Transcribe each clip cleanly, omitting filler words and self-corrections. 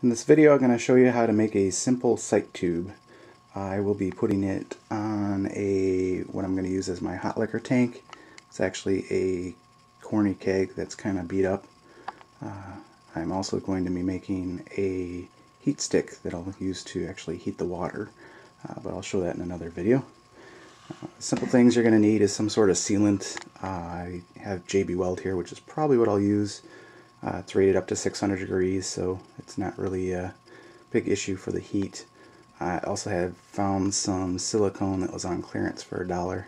In this video I'm going to show you how to make a simple sight tube. I will be putting it on what I'm going to use as my hot liquor tank. It's actually a corny keg that's kind of beat up. I'm also going to be making a heat stick that I'll use to actually heat the water, but I'll show that in another video. Simple things you're going to need is some sort of sealant. I have JB Weld here, which is probably what I'll use. It's rated up to 600 degrees, so it's not really a big issue for the heat. I also have found some silicone that was on clearance for $1.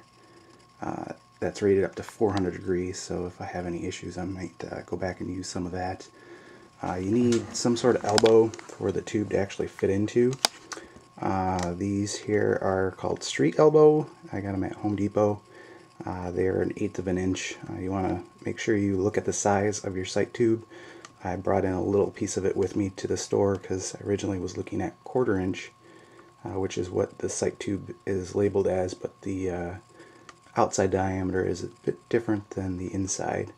That's rated up to 400 degrees, so if I have any issues I might go back and use some of that. You need some sort of elbow for the tube to actually fit into. These here are called street elbow. I got them at Home Depot. They're 1/8 of an inch. You want to make sure you look at the size of your sight tube. I brought in a little piece of it with me to the store because I originally was looking at 1/4 inch, which is what the sight tube is labeled as, but the outside diameter is a bit different than the inside.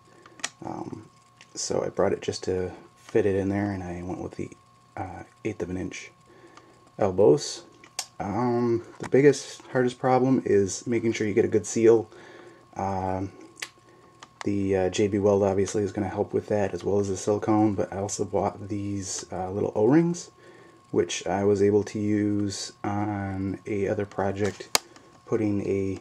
So I brought it just to fit it in there, and I went with the 1/8 of an inch elbows. The biggest, hardest problem is making sure you get a good seal. The JB Weld obviously is going to help with that, as well as the silicone, but I also bought these little O-rings, which I was able to use on a other project, putting a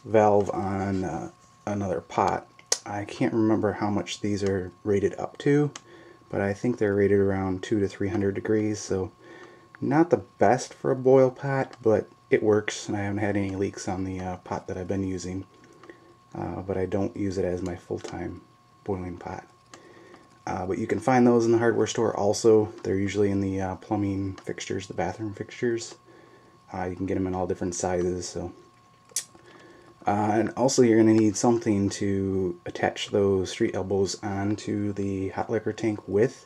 valve on another pot. I can't remember how much these are rated up to, but I think they're rated around 200 to 300 degrees, so not the best for a boil pot, but it works, and I haven't had any leaks on the pot that I've been using. But I don't use it as my full-time boiling pot. But you can find those in the hardware store also. They're usually in the plumbing fixtures, the bathroom fixtures. You can get them in all different sizes. So, and also you're going to need something to attach those street elbows onto the hot liquor tank with,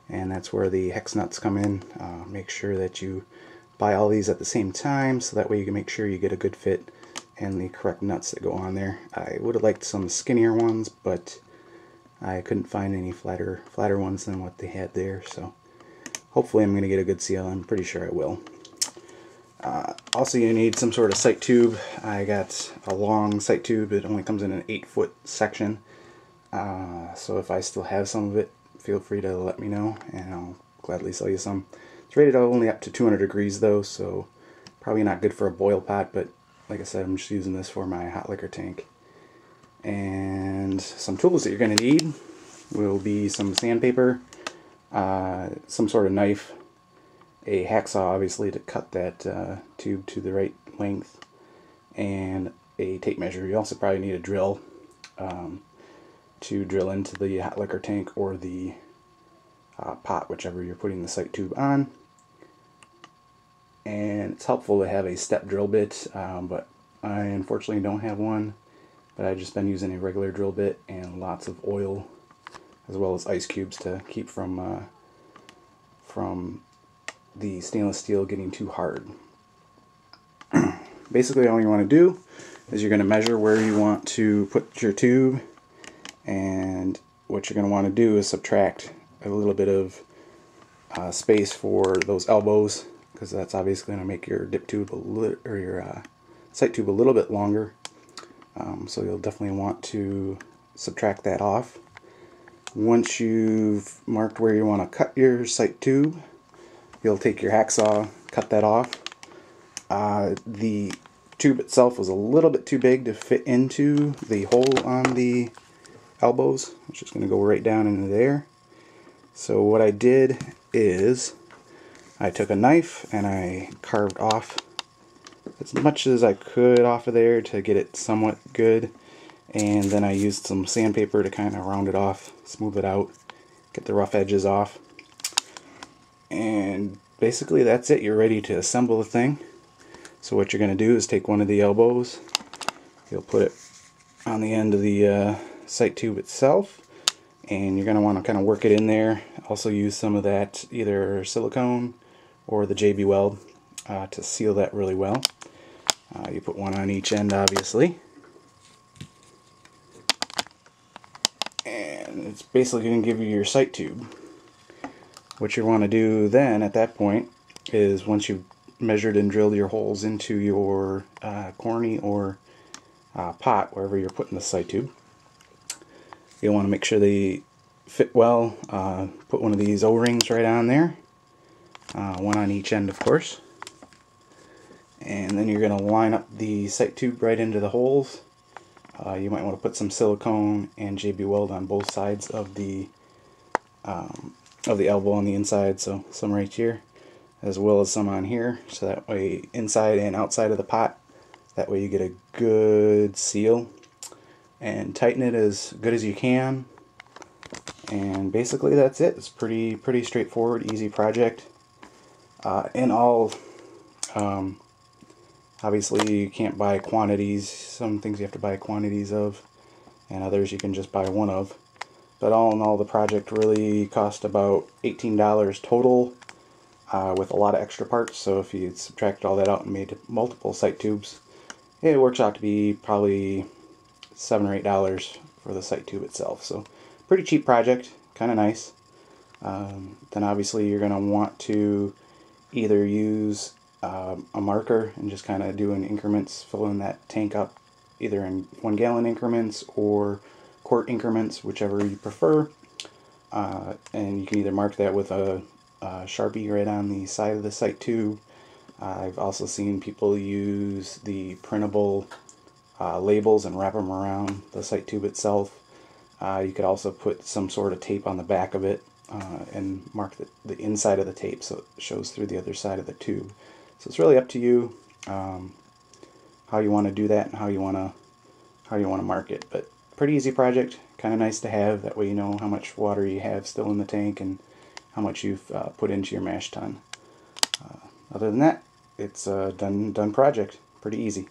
and that's where the hex nuts come in. Make sure that you buy all these at the same time, so that way you can make sure you get a good fit and the correct nuts that go on there. I would have liked some skinnier ones, but I couldn't find any flatter ones than what they had there, so hopefully I'm going to get a good seal. I'm pretty sure I will. Also, you need some sort of sight tube. I got a long sight tube. It only comes in an 8-foot section, so if I still have some of it, feel free to let me know and I'll gladly sell you some. It's rated only up to 200 degrees though, so probably not good for a boil pot, but like I said, I'm just using this for my hot liquor tank. And some tools that you're going to need will be some sandpaper, some sort of knife, a hacksaw obviously to cut that tube to the right length, and a tape measure. You also probably need a drill to drill into the hot liquor tank or the pot, whichever you're putting the sight tube on. And it's helpful to have a step drill bit, but I unfortunately don't have one. But I've just been using a regular drill bit and lots of oil, as well as ice cubes to keep from the stainless steel getting too hard. Basically, all you want to do is you're going to measure where you want to put your tube, and what you're going to want to do is subtract a little bit of space for those elbows, because that's obviously going to make your dip tube or your sight tube a little bit longer. So you'll definitely want to subtract that off. Once you've marked where you want to cut your sight tube, you'll take your hacksaw, cut that off. The tube itself was a little bit too big to fit into the hole on the elbows. It's just going to go right down into there. So what I did is I took a knife and I carved off as much as I could off of there to get it somewhat good, and then I used some sandpaper to kind of round it off, smooth it out, get the rough edges off, and basically that's it. You're ready to assemble the thing. So what you're going to do is take one of the elbows, you'll put it on the end of the sight tube itself, and you're going to want to kind of work it in there. Also use some of that either silicone or the JB Weld to seal that really well. You put one on each end obviously, and it's basically going to give you your sight tube. What you want to do then at that point is, once you've measured and drilled your holes into your corny or pot, wherever you're putting the sight tube, you want to make sure they fit well. Put one of these O-rings right on there, one on each end of course, and then you're going to line up the sight tube right into the holes. You might want to put some silicone and JB Weld on both sides of the elbow on the inside, so some right here as well as some on here, so that way inside and outside of the pot, that way you get a good seal, and tighten it as good as you can. And basically that's it. It's pretty straightforward, easy project. And all obviously you can't buy quantities. Some things you have to buy quantities of, and others you can just buy one of. But all in all, the project really cost about $18 total, with a lot of extra parts. So if you subtract all that out and made multiple sight tubes, it works out to be probably $7 or $8 for the sight tube itself. So pretty cheap project, kind of nice. Then obviously you're going to want to either use a marker and just kind of do in increments, fill in that tank up either in 1 gallon increments or quart increments, whichever you prefer. And you can either mark that with a Sharpie right on the side of the sight tube. I've also seen people use the printable labels and wrap them around the sight tube itself. You could also put some sort of tape on the back of it and mark the inside of the tape so it shows through the other side of the tube. So it's really up to you how you want to do that and how you want to mark it. But pretty easy project, kind of nice to have. That way you know how much water you have still in the tank and how much you've put into your mash tun. Other than that, it's a done project. Pretty easy.